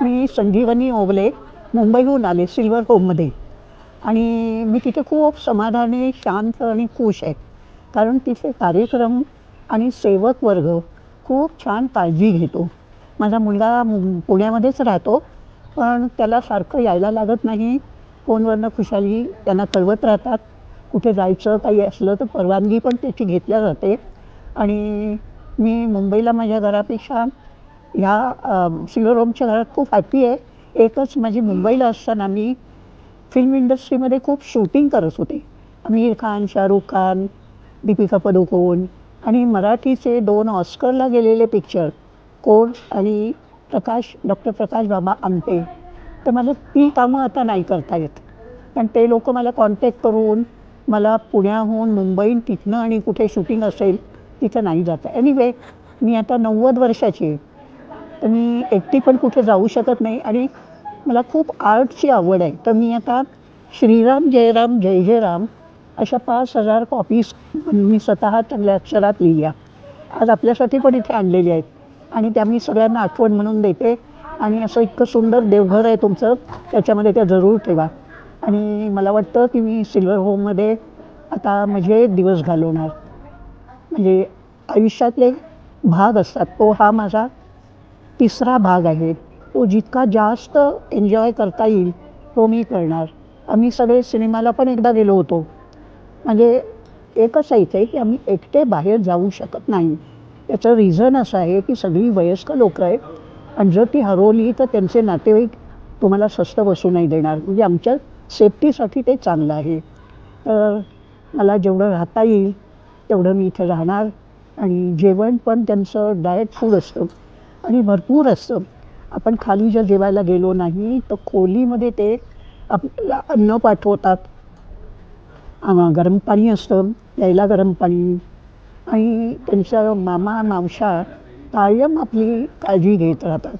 मी संजीवनी ओवले, मुंबईहून आले सिल्वर होममध्ये आणि मी तिथे खूप समाधानी, शांत आणि खुश आहे. कारण तिथे कार्यक्रम आणि सेवक वर्ग खूप छान काळजी घेतो. माझा मुलगा पुण्यामध्येच राहतो, पण त्याला सारखं यायला लागत नाही. फोनवरनं खुशाली त्यांना कळवत राहतात. कुठे जायचं काही असलं तर परवानगी पण त्याची घेतल्या जाते आणि मी मुंबईला माझ्या घरापेक्षा ह्या सिल्वर होमच्या घरात खूप हॅपी आहे. एकच माझी मुंबईला असताना मी फिल्म इंडस्ट्रीमध्ये खूप शूटिंग करत होते. आमिर खान, शाहरुख खान, दीपिका पदुकोण आणि मराठीचे 2 ऑस्करला गेलेले पिक्चर कोण आणि डॉक्टर प्रकाश बाबा आमटे. तर मला ती कामं आता नाही करता येत. पण ते लोकं मला कॉन्टॅक्ट करून मला पुण्याहून मुंबई तिथनं आणि कुठे शूटिंग असेल तिथं नाही जाता. एनिवे मी आता 90 वर्षाची आहे. तर मी एकटी पण कुठे जाऊ शकत नाही आणि मला खूप आर्टची आवड आहे. तर मी आता श्रीराम जय राम जय जय राम अशा 5,000 कॉपीज मी स्वतः चांगल्या अक्षरात लिहिल्या. आज आपल्यासाठी पण इथे आणलेली आहेत आणि त्या मी सगळ्यांना आठवण म्हणून देते आणि असं इतकं सुंदर देवघर आहे तुमचं, त्याच्यामध्ये त्या जरूर ठेवा. आणि मला वाटतं की मी सिल्वर होममध्ये आता माझे दिवस घालवणार. म्हणजे आयुष्यातले भाग असतात, तो हा माझा तिसरा भाग आहे. तो जितका जास्त एन्जॉय करता येईल तो मी करणार. आम्ही सगळे सिनेमाला पण एकदा गेलो होतो. म्हणजे एकच आहे की आम्ही एकटे बाहेर जाऊ शकत नाही. त्याचं रिझन असं आहे की सगळी वयस्क लोकं आहेत आणि जर ती हरवली तर त्यांचे नातेवाईक तुम्हाला स्वस्थ बसू नाही देणार. म्हणजे आमच्या सेफ्टीसाठी ते चांगलं आहे. तर मला जेवढं राहता येईल तेवढं मी इथे राहणार आणि जेवण पण त्यांचं डाएट फूड असतं आणि भरपूर असतं. आपण खाली जर जेवायला गेलो नाही तर खोलीमध्ये ते आपल्याला अन्न पाठवतात. गरम पाणी असतं, प्यायला गरम पाणी आणि त्यांच्या मामा मावशा कायम आपली काळजी घेत राहतात.